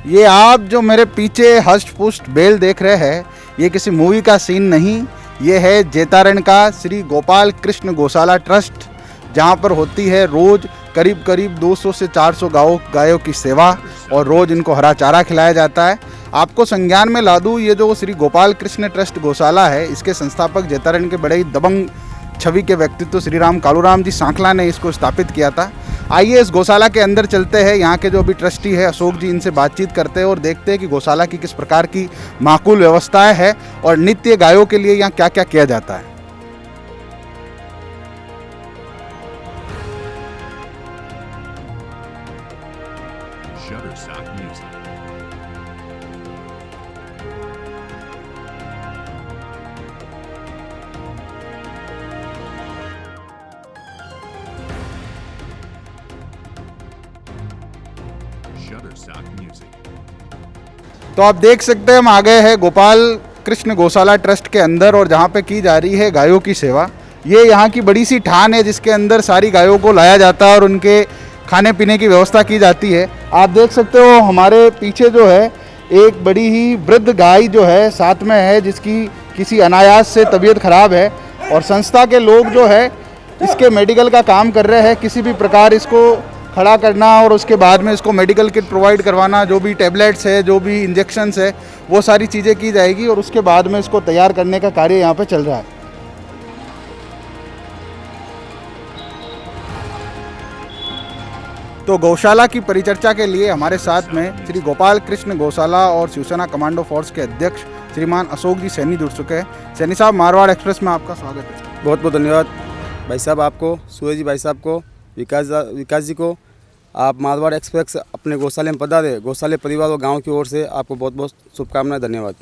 ये आप जो मेरे पीछे हष्ट पुष्ट बेल देख रहे हैं, ये किसी मूवी का सीन नहीं, ये है जेतारण का श्री गोपाल कृष्ण गौशाला ट्रस्ट, जहाँ पर होती है रोज़ करीब करीब 200 से 400 गायों की सेवा और रोज़ इनको हरा चारा खिलाया जाता है। आपको संज्ञान में ला दूँ, ये जो श्री गोपाल कृष्ण ट्रस्ट गौशाला है, इसके संस्थापक जेतारण के बड़े ही दबंग छवि के व्यक्तित्व श्री राम कालूराम जी सांखला ने इसको स्थापित किया था। आइए इस गौशाला के अंदर चलते हैं। यहाँ के जो अभी ट्रस्टी है अशोक जी, इनसे बातचीत करते हैं और देखते हैं कि गौशाला की किस प्रकार की माकूल व्यवस्थाएं हैं और नित्य गायों के लिए यहाँ क्या क्या किया जाता है। Shutterstock Music. Shutterstock Music. तो आप देख सकते हैं हम आ गए हैं गोपाल कृष्ण गौशाला ट्रस्ट के अंदर और जहाँ पे की जा रही है गायों की सेवा। ये यहाँ की बड़ी सी ठान है जिसके अंदर सारी गायों को लाया जाता है और उनके खाने पीने की व्यवस्था की जाती है। आप देख सकते हो हमारे पीछे जो है एक बड़ी ही वृद्ध गाय जो है साथ में है, जिसकी किसी अनायास से तबीयत खराब है और संस्था के लोग जो है इसके मेडिकल का काम कर रहे हैं। किसी भी प्रकार इसको खड़ा करना और उसके बाद में इसको मेडिकल किट प्रोवाइड करवाना, जो भी टैबलेट्स है, जो भी इंजेक्शंस है, वो सारी चीज़ें की जाएगी और उसके बाद में इसको तैयार करने का कार्य यहाँ पे चल रहा है। तो गौशाला की परिचर्चा के लिए हमारे साथ में श्री गोपाल कृष्ण गौशाला और शिवसेना कमांडो फोर्स के अध्यक्ष श्रीमान अशोक जी सैनी जुड़ चुके हैं। सैनी साहब, मारवाड़ एक्सप्रेस में आपका स्वागत है। बहुत बहुत धन्यवाद भाई साहब, आपको सूरज जी भाई साहब को, विकास जी को। आप मारवाड़ एक्सप्रेस अपने गौशाले में पधारे। गौशाले परिवार और गांव की ओर से आपको बहुत बहुत शुभकामनाएं, धन्यवाद।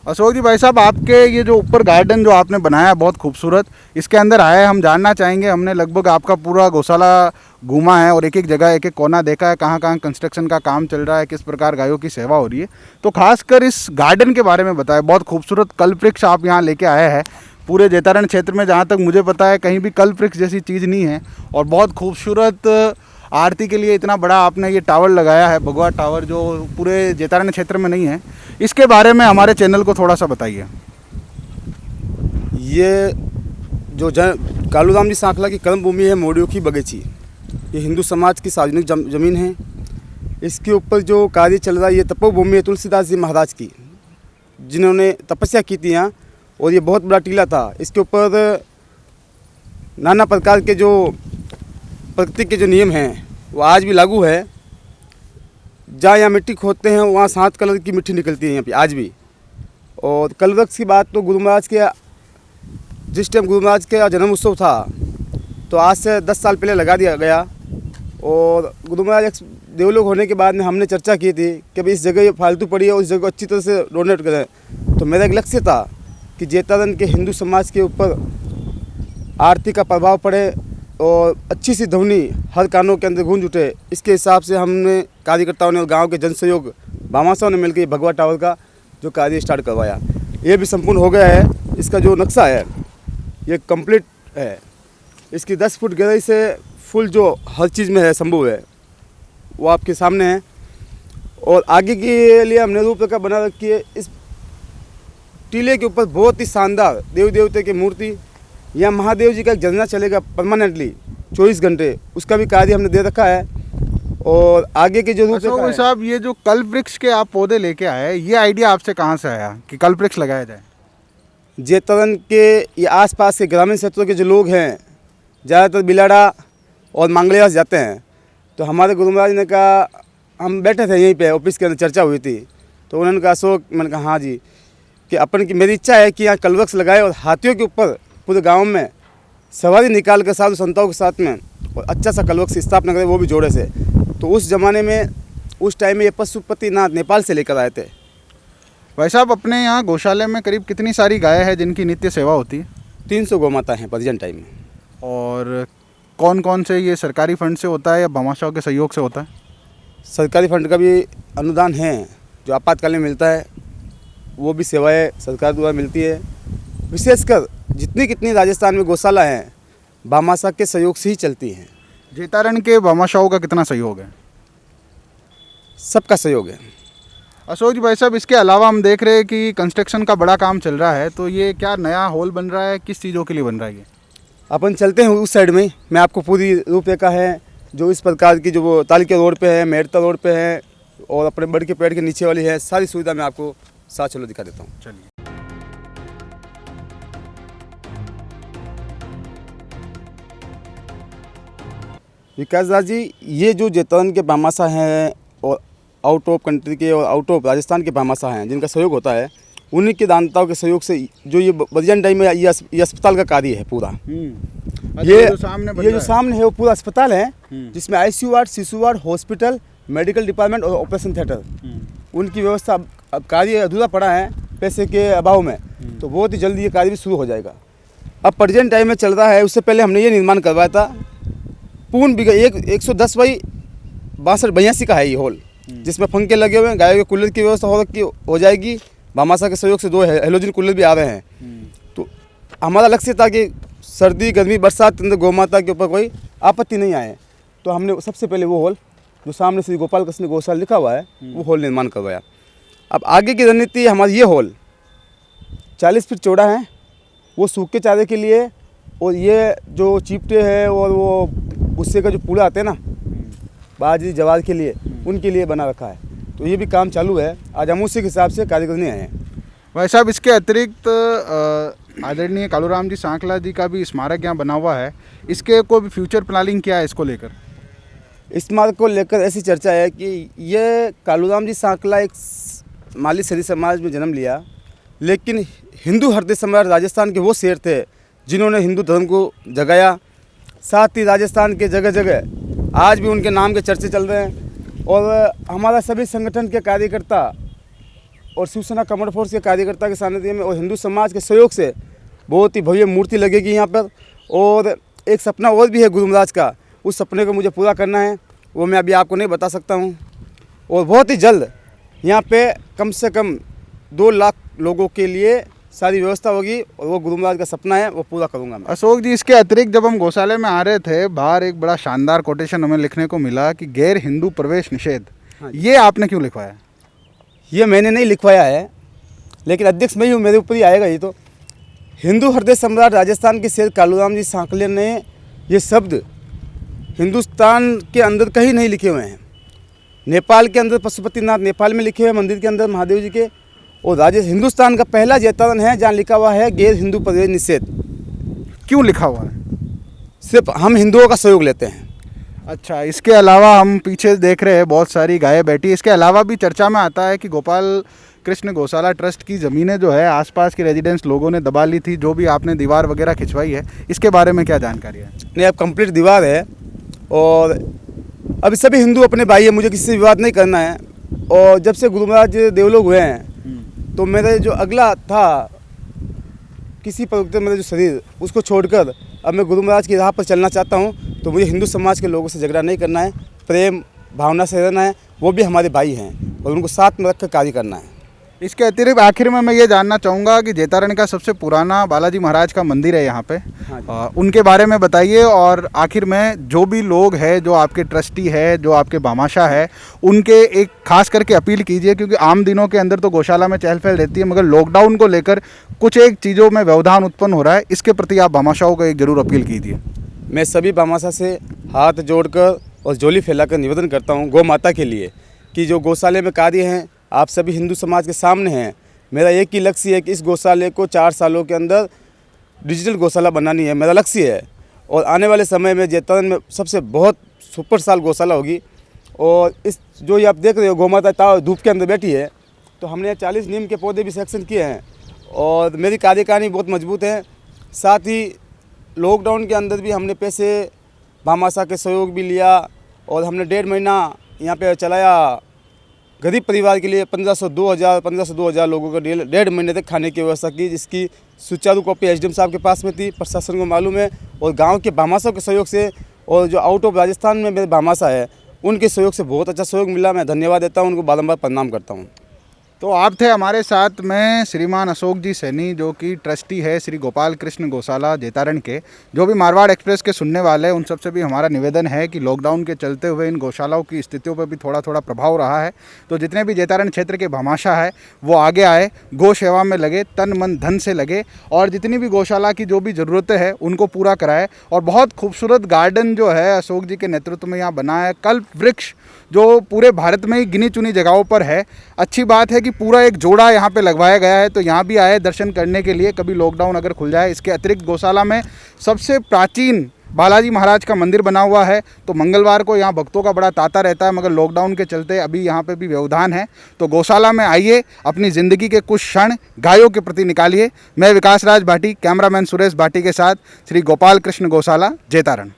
अशोक जी भाई साहब, आपके ये जो ऊपर गार्डन जो आपने बनाया बहुत खूबसूरत, इसके अंदर आए हम जानना चाहेंगे। हमने लगभग आपका पूरा गौशाला घूमा है और एक एक जगह एक एक कोना देखा है, कहाँ कहाँ कंस्ट्रक्शन का काम चल रहा है, किस प्रकार गायों की सेवा हो रही है। तो खासकर इस गार्डन के बारे में बताएं। बहुत खूबसूरत कल्पवृक्ष आप यहाँ लेके आए हैं। पूरे जेतारण क्षेत्र में जहाँ तक मुझे पता है कहीं भी कल्पवृक्ष जैसी चीज़ नहीं है और बहुत खूबसूरत आरती के लिए इतना बड़ा आपने ये टावर लगाया है, भगवा टावर, जो पूरे जेतारण क्षेत्र में नहीं है। इसके बारे में हमारे चैनल को थोड़ा सा बताइए। ये जो कालूराम जी सांखला की कर्मभूमि है मोडियों की बगीची, ये हिंदू समाज की सार्वजनिक ज़मीन है। इसके ऊपर जो कार्य चल रहा है ये तपोभूमि है तुलसीदास जी महाराज की, जिन्होंने तपस्या की थी यहाँ, और ये बहुत बड़ा टीला था। इसके ऊपर नाना प्रकार के जो प्रकृति के जो नियम हैं वो आज भी लागू है। जहाँ यहाँ मिट्टी खोदते हैं वहाँ 7 कलर की मिट्टी निकलती है यहाँ पे आज भी। और कलवृक्ष की बात तो गुरु महाराज के, जिस टाइम गुरु महाराज का जन्म उत्सव था तो आज से 10 साल पहले लगा दिया गया। और गुरु महाराज देवलोक होने के बाद में हमने चर्चा की थी कि भाई इस जगह ये फालतू पड़ी है और इस जगह को अच्छी तरह से डोनेट करें। तो मेरा एक लक्ष्य था कि जेतारण के हिंदू समाज के ऊपर आरती का प्रभाव पड़े और अच्छी सी ध्वनि हर कानों के अंदर गूंज उठे। इसके हिसाब से हमने कार्यकर्ताओं ने और गांव के जन सहयोग भामाशाह ने मिलकर भगवा टावर का जो कार्य स्टार्ट करवाया, ये भी संपूर्ण हो गया है। इसका जो नक्शा है ये कंप्लीट है। इसकी 10 फुट गहराई से फुल जो हर चीज़ में है संभव है वो आपके सामने है। और आगे के लिए हमने रूपरेखा बना रखी है। इस टीले के ऊपर बहुत ही शानदार देवी देवते की मूर्ति, यहाँ महादेव जी का एक झरना चलेगा परमानेंटली 24 घंटे, उसका भी कार्य हमने दे रखा है। और आगे के जो रूपरेखा है साहब, ये जो कल्पवृक्ष के आप पौधे लेके आए, ये आइडिया आपसे कहाँ से आया कि कल्पवृक्ष लगाया जाए? जेतारण के ये आसपास के ग्रामीण क्षेत्रों के जो लोग हैं ज़्यादातर बिलाड़ा और मांगलेवास जाते हैं। तो हमारे गुरु महाराज ने कहा, हम बैठे थे यहीं पे ऑफिस के अंदर चर्चा हुई थी, तो उन्होंने कहा अशोक, मैंने कहा हाँ जी, कि अपन की मेरी इच्छा है कि यहाँ कल्पवृक्ष लगाए और हाथियों के ऊपर पूरे गांव में सवारी निकाल कर साधु संतों के साथ में और अच्छा सा कल्पवृक्ष स्थापना करें, वो भी जोड़े से। तो उस ज़माने में उस टाइम में ये पशुपतिनाथ नेपाल से लेकर आए थे। भाई साहब, अपने यहाँ गौशाले में करीब कितनी सारी गाय है जिनकी नित्य सेवा होती है? 300 गौमाता हैं प्रेजेंट टाइम में। और कौन कौन से, ये सरकारी फंड से होता है या भामाशाह के सहयोग से होता है? सरकारी फंड का भी अनुदान है जो आपातकाल में मिलता है, वो भी सेवाएं सरकार द्वारा मिलती है। विशेषकर जितनी कितनी राजस्थान में गौशाला हैं भामाशाह के सहयोग से ही चलती हैं। जेतारण के भामाशाहों का कितना सहयोग है? सबका सहयोग है। अशोक जी भाई साहब, इसके अलावा हम देख रहे हैं कि कंस्ट्रक्शन का बड़ा काम चल रहा है, तो ये क्या नया हॉल बन रहा है, किस चीज़ों के लिए बन रहा है ये? अपन चलते हैं उस साइड में, मैं आपको पूरी रूपरेखा है जो इस प्रकार की जो वो ताल के रोड पे है, मेड़ता रोड पे है और अपने बड़ के पेड़ के नीचे वाली है, सारी सुविधा मैं आपको साथ चलो दिखा देता हूँ। चलिए। विकास दास जी, ये जो जैतरन के भामाशाह हैं और आउट ऑफ कंट्री के और आउट ऑफ राजस्थान के भामाशाह हैं जिनका सहयोग होता है, उन्हीं के दानताओं के सहयोग से जो ये बदियान टाइम में ये अस्पताल का कार्य है पूरा। ये जो सामने है वो पूरा अस्पताल है जिसमें आईसीयू वार्ड, शिशु वार्ड, हॉस्पिटल, मेडिकल डिपार्टमेंट और ऑपरेशन थिएटर, उनकी व्यवस्था अब कार्य अधूरा पड़ा है पैसे के अभाव में, तो बहुत ही जल्दी ये कार्य भी शुरू हो जाएगा। अब प्रेजेंट टाइम में चल रहा है, उससे पहले हमने ये निर्माण करवाया था पूर्ण बिघा 110 बाई 62 का है ये हॉल, जिसमें पंखे लगे हुए हैं, गायों के कूलर की व्यवस्था हो जाएगी। भामाशाह के सहयोग से 2 हेलोजन कूलर भी आ रहे हैं। तो हमारा लक्ष्य था कि सर्दी, गर्मी, बरसात के अंदर गौ माता के ऊपर कोई आपत्ति नहीं आए, तो हमने सबसे पहले वो हॉल जो सामने श्री गोपाल कृष्ण गौशाला लिखा हुआ है वो हॉल निर्माण करवाया। अब आगे की रणनीति हमारी ये हॉल 40 फीट चौड़ा है, वो सूखे चारे के लिए, और ये जो चिपटे हैं और वो गुस्से का जो पूरा आते हैं ना बाजरी जवार के लिए, उनके लिए बना रखा है। तो ये भी काम चालू है, आज हम उसी के हिसाब से कार्य करने आए हैं। भाई साहब, इसके अतिरिक्त आदरणीय कालूराम जी सांकला जी का भी स्मारक यहाँ बना हुआ है, इसके कोई भी फ्यूचर प्लानिंग क्या है इसको लेकर? स्मारक को लेकर ऐसी चर्चा है कि ये कालूराम जी सांकला एक माली सरी समाज में जन्म लिया, लेकिन हिंदू हृदय सम्राट राजस्थान के वो शेर थे जिन्होंने हिंदू धर्म को जगाया। साथ ही राजस्थान के जगह जगह आज भी उनके नाम के चर्चे चल रहे हैं, और हमारा सभी संगठन के कार्यकर्ता और शिवसेना कमांड फोर्स के कार्यकर्ता के सानिध्य में और हिंदू समाज के सहयोग से बहुत ही भव्य मूर्ति लगेगी यहाँ पर। और एक सपना और भी है गुरु महाराज का, उस सपने को मुझे पूरा करना है, वो मैं अभी आपको नहीं बता सकता हूँ। और बहुत ही जल्द यहाँ पे कम से कम 2 लाख लोगों के लिए सारी व्यवस्था होगी, और वो गुरु महाराज का सपना है, वो पूरा करूँगा मैं। अशोक जी, इसके अतिरिक्त जब हम गौशाले में आ रहे थे, बाहर एक बड़ा शानदार कोटेशन हमें लिखने को मिला कि गैर हिंदू प्रवेश निषेध। ये आपने क्यों लिखवाया? ये मैंने नहीं लिखवाया है, लेकिन अध्यक्ष मैं ही हूँ, मेरे ऊपर ही आएगा ये। तो हिंदू हृदय सम्राट राजस्थान के शेर कालूराम जी सांकले ने ये शब्द हिंदुस्तान के अंदर कहीं नहीं लिखे हुए हैं। नेपाल के अंदर पशुपतिनाथ नेपाल में लिखे हुए मंदिर के अंदर महादेव जी के, और हिंदुस्तान का पहला जैतरन है जहाँ लिखा हुआ है गैर हिंदू प्रवेश निषेध। क्यों लिखा हुआ है? सिर्फ हम हिंदुओं का सहयोग लेते हैं। अच्छा, इसके अलावा हम पीछे देख रहे हैं बहुत सारी गायें बैठी। इसके अलावा भी चर्चा में आता है कि गोपाल कृष्ण गौशाला ट्रस्ट की ज़मीनें जो है आसपास के रेजिडेंट्स लोगों ने दबा ली थी, जो भी आपने दीवार वगैरह खिंचवाई है, इसके बारे में क्या जानकारी है? नहीं, अब कंप्लीट दीवार है, और अभी सभी हिंदू अपने भाई है, मुझे किसी से विवाद नहीं करना है। और जब से गुरु महाराज देवलोक हुए हैं, तो मेरा जो अगला था किसी पर मेरा जो शरीर, उसको छोड़कर अब मैं गुरु महाराज की राह पर चलना चाहता हूँ। तो मुझे हिंदू समाज के लोगों से झगड़ा नहीं करना है, प्रेम भावना से रहना है, वो भी हमारे भाई हैं, और उनको साथ में रखकर कार्य करना है। इसके अतिरिक्त आखिर में मैं ये जानना चाहूँगा कि जैतारण का सबसे पुराना बालाजी महाराज का मंदिर है यहाँ पे, उनके बारे में बताइए। और आखिर में जो भी लोग हैं, जो आपके ट्रस्टी है, जो आपके भामाशाह है, उनके एक खास करके अपील कीजिए, क्योंकि आम दिनों के अंदर तो गौशाला में चहल पहल रहती है, मगर लॉकडाउन को लेकर कुछ एक चीज़ों में व्यवधान उत्पन्न हो रहा है, इसके प्रति आप भामाशाहों को एक जरूर अपील कीजिए। मैं सभी भामाशाह से हाथ जोड़कर और झोली फैलाकर निवेदन करता हूँ गौ माता के लिए कि जो गौशाले में कार्य हैं, आप सभी हिंदू समाज के सामने हैं। मेरा एक ही लक्ष्य है कि इस गौशाले को 4 सालों के अंदर डिजिटल गौशाला बनानी है, मेरा लक्ष्य है। और आने वाले समय में जैतरन में सबसे बहुत सुपर साल गौशाला होगी। और इस जो ये आप देख रहे हो गौ माता धूप के अंदर बैठी है, तो हमने 40 नीम के पौधे भी सेक्शन किए हैं, और मेरी कार्यकारिणी बहुत मजबूत है। साथ ही लॉकडाउन के अंदर भी हमने पैसे भामाशाह के सहयोग भी लिया, और हमने 1.5 महीना यहाँ पे चलाया। गरीब परिवार के लिए 1500-2000 लोगों को 1.5 महीने तक खाने की व्यवस्था की, जिसकी सुचारू कॉपी एसडीएम साहब के पास में थी, प्रशासन को मालूम है। और गांव के भामाशाह के सहयोग से, और जो आउट ऑफ राजस्थान में मेरे भामाशाह है, उनके सहयोग से बहुत अच्छा सहयोग मिला। मैं धन्यवाद देता हूं, उनको बारंबार प्रणाम करता हूं। तो आप थे हमारे साथ में श्रीमान अशोक जी सैनी, जो कि ट्रस्टी है श्री गोपाल कृष्ण गौशाला जेतारण के। जो भी मारवाड़ एक्सप्रेस के सुनने वाले हैं उन सबसे भी हमारा निवेदन है कि लॉकडाउन के चलते हुए इन गौशालाओं की स्थितियों पर भी थोड़ा थोड़ा प्रभाव रहा है। तो जितने भी जेतारण क्षेत्र के भामाशाह है वो आगे आए, गौ सेवा में लगे, तन मन धन से लगे और जितनी भी गौशाला की जो भी ज़रूरतें हैं उनको पूरा कराए। और बहुत खूबसूरत गार्डन जो है अशोक जी के नेतृत्व में यहाँ बना है, कल्प वृक्ष, जो पूरे भारत में ही गिनी चुनी जगहों पर है। अच्छी बात है कि पूरा एक जोड़ा यहाँ पे लगवाया गया है, तो यहाँ भी आए दर्शन करने के लिए कभी लॉकडाउन अगर खुल जाए। इसके अतिरिक्त गौशाला में सबसे प्राचीन बालाजी महाराज का मंदिर बना हुआ है, तो मंगलवार को यहाँ भक्तों का बड़ा तांता रहता है, मगर लॉकडाउन के चलते अभी यहाँ पे भी व्यवधान है। तो गौशाला में आइए, अपनी ज़िंदगी के कुछ क्षण गायों के प्रति निकालिए। मैं विकास राज भाटी, कैमरामैन सुरेश भाटी के साथ श्री गोपाल कृष्ण गौशाला जेतारण।